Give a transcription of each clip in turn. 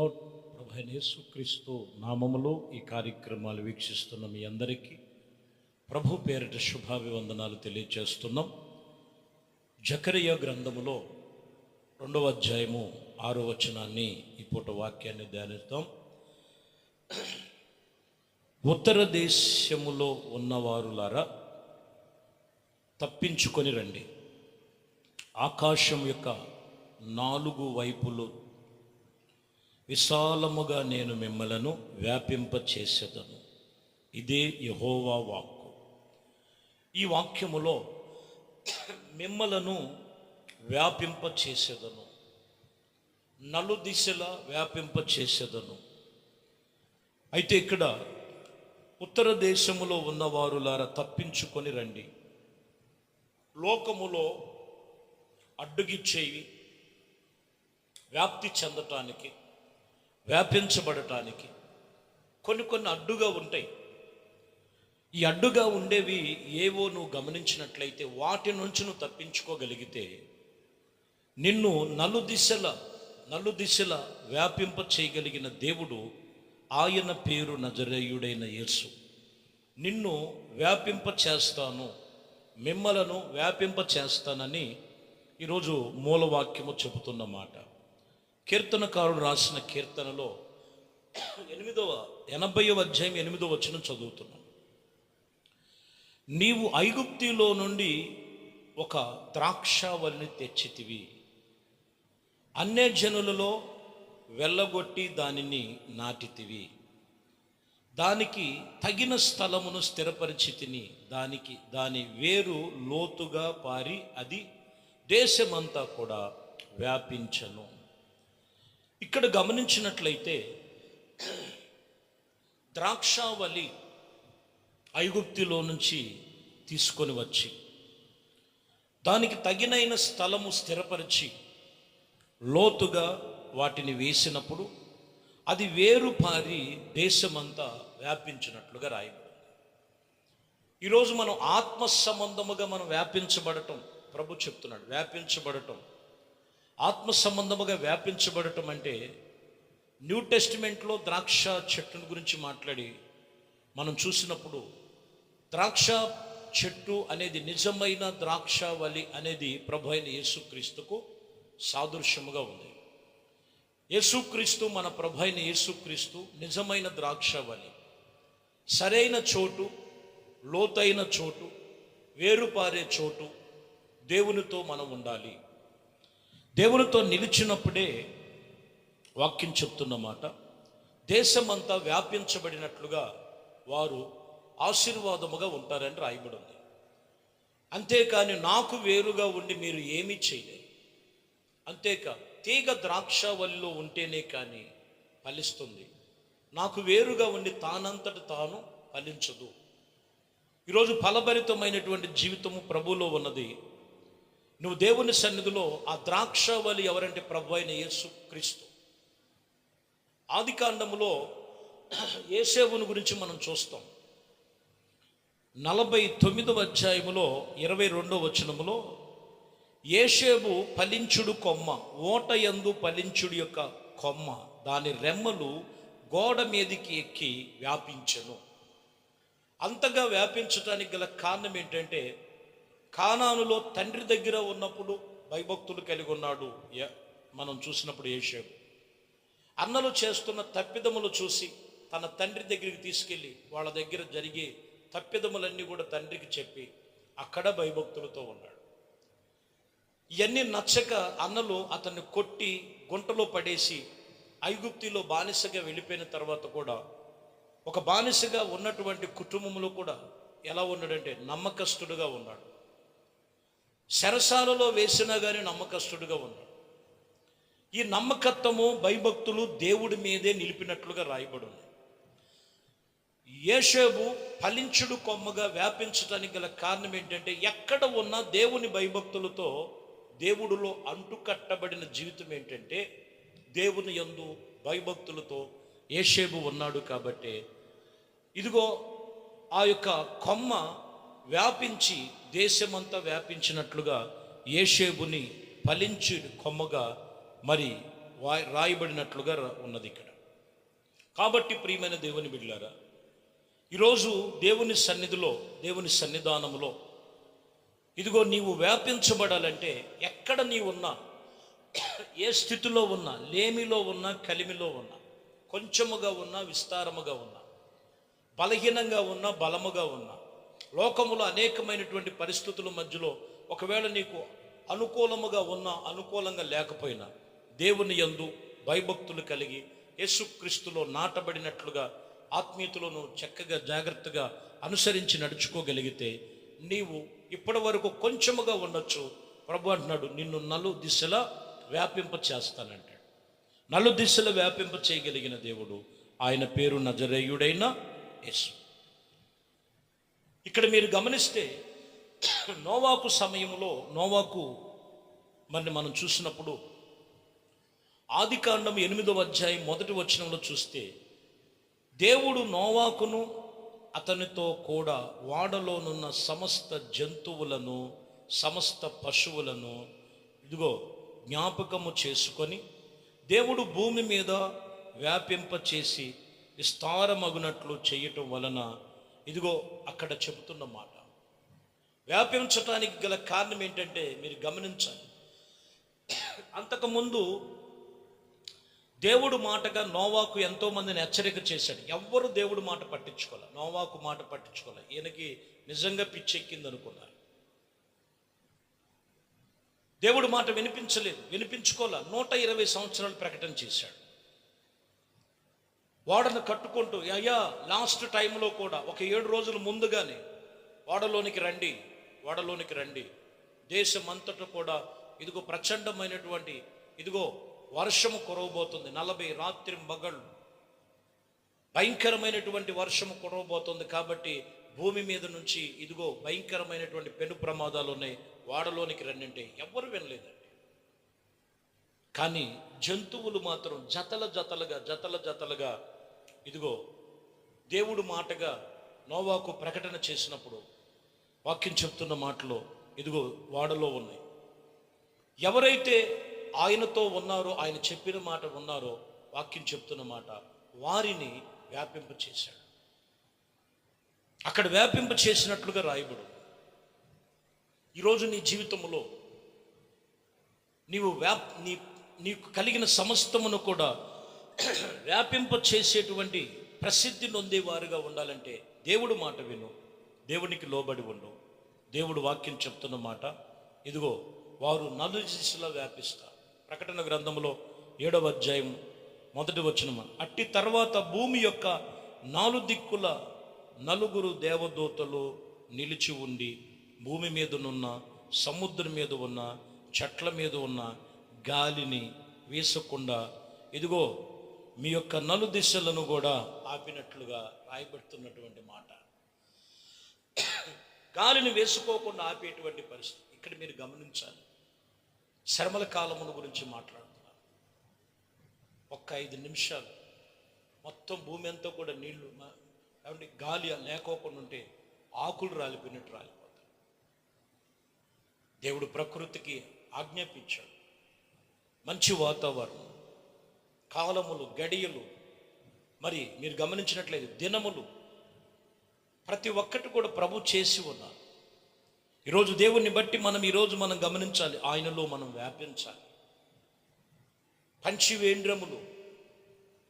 Lord. ప్రభు అయిన యేసుక్రీస్తు నామములో ఈ కార్యక్రమాలు వీక్షిస్తున్న మీ అందరికీ ప్రభు పేరిట శుభాభివందనాలు తెలియజేస్తున్నాం. జకరియా గ్రంథములో 2వ అధ్యాయము 6వ వచనాన్ని ఈ పూట వాక్యాన్ని ధ్యానిద్దాం. ఉత్తర దేశములో ఉన్నవారులారా తప్పించుకొని రండి, ఆకాశం యొక్క 4 వైపులు విశాలముగా నేను మిమ్మలను వ్యాపింప చేసేదను. ఇదే యెహోవా వాక్కు. ఈ వాక్యములో మిమ్మలను వ్యాపింప చేసేదను, నలుదిశలా వ్యాపింప చేసేదను. అయితే ఇక్కడ ఉత్తర దేశములో ఉన్నవారులారా తప్పించుకొని రండి. లోకములో అడ్డుగిచ్చేవి వ్యాప్తి చెందటానికి, వ్యాపించబడటానికి కొన్ని అడ్డుగా ఉంటాయి. ఈ అడ్డుగా ఉండేవి ఏవో నువ్వు గమనించినట్లయితే వాటి నుంచి నువ్వు తప్పించుకోగలిగితే నిన్ను నలుదిశల వ్యాపింప చేయగలిగిన దేవుడు, ఆయన పేరు నజరేయుడైన యేసు. నిన్ను వ్యాపింప చేస్తాను, మిమ్మలను వ్యాపింప చేస్తానని ఈరోజు మూలవాక్యము చెబుతున్న మాట. కీర్తనకారుడు రాసిన కీర్తనలో 80వ అధ్యాయం 8వ వచనం చదువుతున్నాం. నీవు ఐగుప్తిలో నుండి ఒక ద్రాక్షావల్లిని తెచ్చితివి, అన్యజనులలో వెళ్ళగొట్టి దానిని నాటితివి, దానికి తగిన స్థలమును స్థిరపరిచితిని, దాని వేరు లోతుగా పారి అది దేశమంతా కూడా వ్యాపించను. ఇక్కడ గమనించినట్లయితే ద్రాక్షావళి ఐగుప్తిలో నుంచి తీసుకొని వచ్చి దానికి తగినైన స్థలము స్థిరపరిచి లోతుగా వాటిని వేసినప్పుడు అది వేరు పారి దేశమంతా వ్యాపించినట్లుగా రాయబడింది. ఈరోజు మనం ఆత్మ సంబంధముగా మనం వ్యాపించబడటం ప్రభు చెప్తున్నాడు. వ్యాపించబడటం, ఆత్మ సంబంధముగా వ్యాపించబడటం అంటే న్యూ టెస్టిమెంట్లో ద్రాక్ష చెట్టును గురించి మాట్లాడి మనం చూసినప్పుడు ద్రాక్ష చెట్టు అనేది నిజమైన ద్రాక్షావళి అనేది ప్రభు అయిన యేసుక్రీస్తుకు సాదృశ్యముగా ఉంది. యేసుక్రీస్తు, మన ప్రభు అయిన యేసుక్రీస్తు నిజమైన ద్రాక్షావళి. సరైన చోటు, లోతైన చోటు, వేరుపారే చోటు దేవునితో మనం ఉండాలి. దేవునితో నిలిచినప్పుడే వాక్యం చెప్తున్నమాట దేశమంతా వ్యాపించబడినట్లుగా వారు ఆశీర్వాదముగా ఉంటారని రాయబడి ఉంది. అంతేకాని నాకు వేరుగా ఉండి మీరు ఏమీ చేయలేరు. అంతేకాదు, తీగ ద్రాక్షావల్లిలో ఉంటేనే కానీ ఫలిస్తుంది. నాకు వేరుగా ఉండి తానంతట తాను ఫలించదు. ఈరోజు ఫలభరితమైనటువంటి జీవితము ప్రభువులో ఉన్నది. నువ్వు దేవుని సన్నిధిలో ఆ ద్రాక్షావళి ఎవరంటే ప్రభు అయిన యేసుక్రీస్తు. ఆదికాండములో యేసేవుని గురించి మనం చూస్తాం. 49వ అధ్యాయములో 22వ వచనములో యేసేవు ఫలించుడు కొమ్మ, ఓట యందు ఫలించుడు యొక్క కొమ్మ, దాని రెమ్మలు గోడ మీదికి ఎక్కి వ్యాపించెను. అంతగా వ్యాపించడానికి గల కారణం ఏంటంటే కానానులో తండ్రి దగ్గర ఉన్నప్పుడు భయభక్తులు కలిగి ఉన్నాడు. మనం చూసినప్పుడు యేసేవు అన్నలు చేస్తున్న తప్పిదములు చూసి తన తండ్రి దగ్గరికి తీసుకెళ్ళి వాళ్ళ దగ్గర జరిగే తప్పిదములన్నీ కూడా తండ్రికి చెప్పి అక్కడ భయభక్తులతో ఉన్నాడు. ఇవన్నీ నచ్చక అన్నలు అతన్ని కొట్టి గుంటలో పడేసి ఐగుప్తిలో బానిసగా వెళ్ళిపోయిన తర్వాత కూడా ఒక బానిసగా ఉన్నటువంటి కుటుంబంలో కూడా ఎలా ఉన్నాడంటే నమ్మకస్తుడుగా ఉన్నాడు. చెరసాలలో వేసినా కానీ నమ్మకస్తుడుగా ఉన్నాడు. ఈ నమ్మకత్వము, భయభక్తులు దేవుడి మీదే నిలిపినట్లుగా రాయబడి ఉంది. యేసేవు ఫలించుడు కొమ్మగా వ్యాపించడానికి గల కారణం ఏంటంటే ఎక్కడ ఉన్న దేవుని భయభక్తులతో, దేవుడిలో అంటుకట్టబడిన జీవితం ఏంటంటే దేవుని యందు భయభక్తులతో యేసేవు ఉన్నాడు. కాబట్టి ఇదిగో ఆ యొక్క కొమ్మ వ్యాపించి దేశమంతా వ్యాపించినట్లుగా యేసేవుని ఫలించు కొమ్మగా మరి రాయబడినట్లుగా ఉన్నది ఇక్కడ. కాబట్టి ప్రియమైన దేవుని బిడ్డలారా, ఈరోజు దేవుని సన్నిధిలో, దేవుని సన్నిధానములో ఇదిగో నీవు వ్యాపించబడాలంటే ఎక్కడ నీవున్నా, ఏ స్థితిలో ఉన్నా, లేమిలో ఉన్నా, కలిమిలో ఉన్నా, కొంచెముగా ఉన్నా, విస్తారముగా ఉన్నా, బలహీనంగా ఉన్నా, బలముగా ఉన్నా, లోకములో అనేకమైనటువంటి పరిస్థితుల మధ్యలో ఒకవేళ నీకు అనుకూలముగా ఉన్నా, అనుకూలంగా లేకపోయినా, దేవుని యందు భయభక్తులు కలిగి యేసుక్రీస్తులో నాటబడినట్లుగా ఆత్మీయతలను చక్కగా జాగ్రత్తగా అనుసరించి నడుచుకోగలిగితే నీవు ఇప్పటి వరకు కొంచెముగా ఉండొచ్చు. ప్రభు అంటున్నాడు, నిన్ను నలు దిశలా వ్యాపింప చేస్తానంటాడు. నలు దిశలో వ్యాపింప చేయగలిగిన దేవుడు, ఆయన పేరు నజరేయుడైన యేసు. ఇక్కడ మీరు గమనిస్తే నోవాకు సమయంలో, నోవాకు మరి మనం చూసినప్పుడు ఆదికాండం 8వ అధ్యాయం 1వ వచనంలో చూస్తే, దేవుడు నోవాకును అతనితో కూడా వాడలోనున్న సమస్త జంతువులను, సమస్త పశువులను ఇదిగో జ్ఞాపకము చేసుకొని దేవుడు భూమి మీద వ్యాపింప చేసి విస్తారమగునట్లు చేయటం వలన, ఇదిగో అక్కడ చెబుతున్న మాట, వ్యాపించటానికి గల కారణం ఏంటంటే మీరు గమనించాలి. అంతకుముందు దేవుడు మాటగా నోవాకు ఎంతో మందిని హెచ్చరిక చేశాడు. ఎవ్వరు దేవుడు మాట పట్టించుకోవాలి, నోవాకు మాట పట్టించుకోవాలి. ఈయనకి నిజంగా పిచ్చెక్కింది అనుకున్నారు. దేవుడు మాట వినిపించలేదు, వినిపించుకోలే. 120 సంవత్సరాలు ప్రకటన చేశాడు. వాడను కట్టుకుంటూ, అయ్యా లాస్ట్ టైంలో కూడా ఒక 7 రోజుల ముందుగానే వాడలోనికి రండి, వాడలోనికి రండి, దేశం అంతటా కూడా ఇదిగో ప్రచండమైనటువంటి ఇదిగో వర్షము కురవబోతుంది, 40 రాత్రి మగళ్ళు భయంకరమైనటువంటి వర్షము కురవబోతుంది. కాబట్టి భూమి మీద నుంచి ఇదిగో భయంకరమైనటువంటి పెను ప్రమాదాలు ఉన్నాయి, వాడలోనికి రండి అంటే ఎవ్వరు వినలేదండి. కానీ జంతువులు మాత్రం జతల జతలుగా ఇదిగో దేవుడు మాటగా నోవాకు ప్రకటన చేసినప్పుడు వాక్యం చెప్తున్న మాటలో ఇదిగో వాడలో ఉన్నాయి. ఎవరైతే ఆయనతో ఉన్నారో, ఆయన చెప్పిన మాట ఉన్నారో, వాక్యం చెప్తున్న మాట, వారిని వ్యాపింప చేశాడు. అక్కడ వ్యాపింప చేసినట్లుగా రాయబడు. ఈరోజు నీ జీవితంలో నీకు కలిగిన సమస్తమును కూడా వ్యాపింప చేసేటువంటి ప్రసిద్ధి నొందేవారుగా ఉండాలంటే దేవుడు మాట విను, దేవునికి లోబడి ఉండు. దేవుడు వాక్యం చెప్తున్న మాట, ఇదిగో వారు నలుదిశలా వ్యాపిస్తారు. ప్రకటన గ్రంథంలో 7వ అధ్యాయం 1వ వచనం, అట్టి తర్వాత భూమి యొక్క 4 దిక్కుల 4 దేవదూతలు నిలిచి ఉండి భూమి మీదనున్న, సముద్రం మీద ఉన్న, చెట్ల మీద ఉన్న గాలిని వీసకుండా ఇదిగో మీ యొక్క 4 దిశలను కూడా ఆపినట్లుగా రాయబడుతున్నటువంటి మాట. గాలిని వేసుకోకుండా ఆపేటువంటి పరిస్థితి. ఇక్కడ మీరు గమనించాలి. శ్రమల కాలముల గురించి మాట్లాడుతున్నారు. ఒక్క 5 నిమిషాలు మొత్తం భూమి అంతా కూడా నీళ్లు, కాబట్టి గాలి లేకోకుండా ఉంటే ఆకులు రాలిపోయినట్టు రాలిపోతాయి. దేవుడు ప్రకృతికి ఆజ్ఞాపించాడు. మంచి వాతావరణం, కాలములు, గడియలు, మరి మీరు గమనించినట్లయితే దినములు, ప్రతి ఒక్కటి కూడా ప్రభు చేసి ఉన్నారు. ఈరోజు దేవుణ్ణి బట్టి మనం గమనించాలి, ఆయనలో మనం వ్యాపించాలి. పంచివేంద్రములు,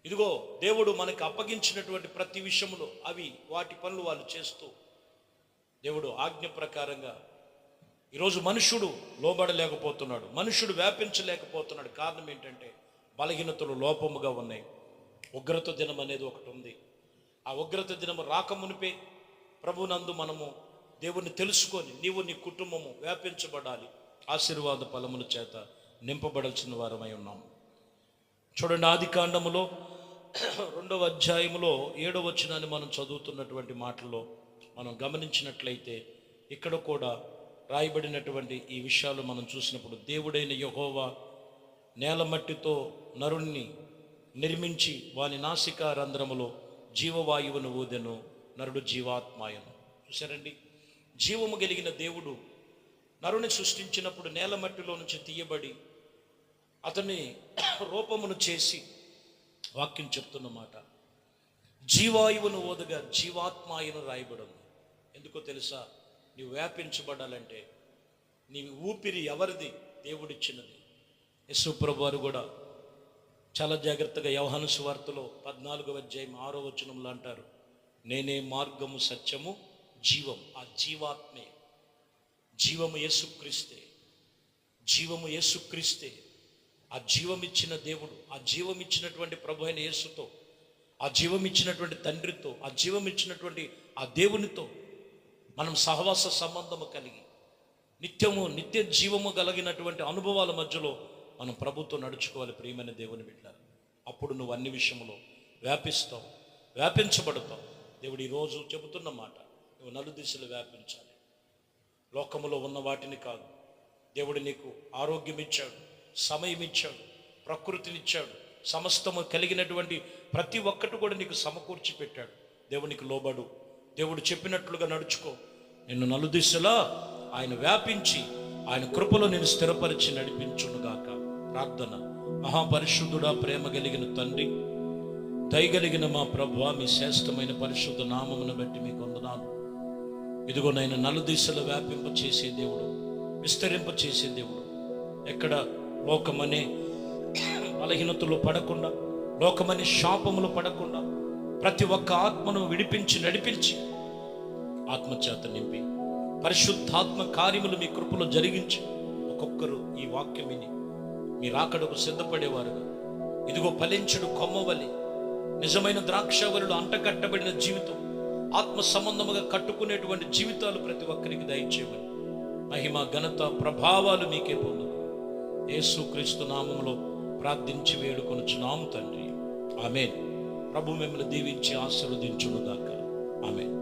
ఇదిగో దేవుడు మనకు అప్పగించినటువంటి ప్రతి విషయములో అవి వాటి పనులు వాళ్ళు చేస్తూ దేవుడు ఆజ్ఞ ప్రకారంగా ఈరోజు మనుషుడు లోబడలేకపోతున్నాడు, మనుషుడు వ్యాపించలేకపోతున్నాడు. కారణం ఏంటంటే బలహీనతలు లోపముగా ఉన్నాయి. ఉగ్రత దినం అనేది ఒకటి ఉంది. ఆ ఉగ్రత దినము రాకమునిపే ప్రభునందు మనము దేవుణ్ణి తెలుసుకొని నీవు నీ కుటుంబము వ్యాపించబడాలి, ఆశీర్వాద ఫలముల చేత నింపబడాల్సిన వారమై ఉన్నాము. చూడండి, ఆదికాండములో 2వ అధ్యాయములో 7వ వచనాన్ని మనం చదువుతున్నటువంటి మాటల్లో మనం గమనించినట్లయితే ఇక్కడ కూడా రాయబడినటువంటి ఈ విషయాలు మనం చూసినప్పుడు, దేవుడైన యెహోవా నేలమట్టితో నరుణ్ణి నిర్మించి వాని నాసికా రంధ్రములో జీవవాయువును ఊదెను, నరుడు జీవాత్మాయను. చూసారండి, జీవము కలిగిన దేవుడు నరుని సృష్టించినప్పుడు నేలమట్టిలో నుంచి తీయబడి అతని రూపమును చేసి వాక్యం చెప్తున్నమాట, జీవాయువును ఓదగా జీవాత్మాయును రాయబడింది. ఎందుకో తెలుసా? నీవు వ్యాపించబడాలంటే నీ ఊపిరి ఎవరిది? దేవుడిచ్చినది. యేసు ప్రభు వారు కూడా చాలా జాగ్రత్తగా యోహాను సువార్తలో 14వ అధ్యాయం 6వ వచనంలో అంటారు, నేనే మార్గము సత్యము జీవం. ఆ జీవాత్మే, జీవము యేసుక్రీస్తే, జీవము యేసుక్రీస్తే. ఆ జీవం ఇచ్చిన దేవుడు, ఆ జీవం ఇచ్చినటువంటి ప్రభు అయిన యేసుతో, ఆ జీవం ఇచ్చినటువంటి తండ్రితో, ఆ జీవం ఇచ్చినటువంటి ఆ దేవునితో మనం సహవాస సంబంధము కలిగి నిత్య జీవము కలిగినటువంటి అనుభవాల మధ్యలో మనం ప్రభుతో నడుచుకోవాలి. ప్రియమైన దేవుని బిడ్డలారా, అప్పుడు నువ్వు అన్ని విషయంలో వ్యాపిస్తావు, వ్యాపించబడతావు. దేవుడు ఈరోజు చెబుతున్న మాట, నువ్వు నలుదిశలు వ్యాపించాలి. లోకములో ఉన్న వాటిని కాదు. దేవుడు నీకు ఆరోగ్యం ఇచ్చాడు, సమయం ఇచ్చాడు, ప్రకృతినిచ్చాడు, సమస్తము కలిగినటువంటి ప్రతి ఒక్కటి కూడా నీకు సమకూర్చి పెట్టాడు. దేవునికి లోబడు, దేవుడు చెప్పినట్లుగా నడుచుకో. నిన్ను నలుదిశలా ఆయన వ్యాపించి ఆయన కృపలో నేను స్థిరపరిచి నడిపించునుగాక. ప్రార్థన. మహాపరిశుద్ధుడా, ప్రేమ కలిగిన తండ్రి, దయగలిగిన మా ప్రభువా, మీ శ్రేష్టమైన పరిశుద్ధ నామమును బట్టి మీకు వందనాలు. ఇదిగో నైనా నలుదిశలు వ్యాపింప చేసే దేవుడు, విస్తరింప చేసే దేవుడు. ఎక్కడ లోకమనే బలహీనతలు పడకుండా, లోకమనే శాపములు పడకుండా ప్రతి ఒక్క ఆత్మను విడిపించి నడిపించి ఆత్మచేత నింపి పరిశుద్ధాత్మ కార్యములు మీ కృపలో జరిగించి ఒక్కొక్కరు ఈ వాక్యం విని మీ రాకడకు సిద్ధపడేవారుగా, ఇదిగో ఫలించుడు కొమ్మవలి నిజమైన ద్రాక్షవల్లిలో అంటకట్టబడిన జీవితం, ఆత్మ సంబంధముగా కట్టుకునేటువంటి జీవితాలు ప్రతి ఒక్కరికి దయచేయమని మహిమ ఘనత ప్రభావాలు మీకే పొందుకు యేసుక్రీస్తు నామములో ప్రార్థించి వేడుకొనుచున్నాము తండ్రి. ఆమేన్. ప్రభు మిమ్మల్ని దీవించి ఆశీర్వదించునుగాక. ఆమేన్.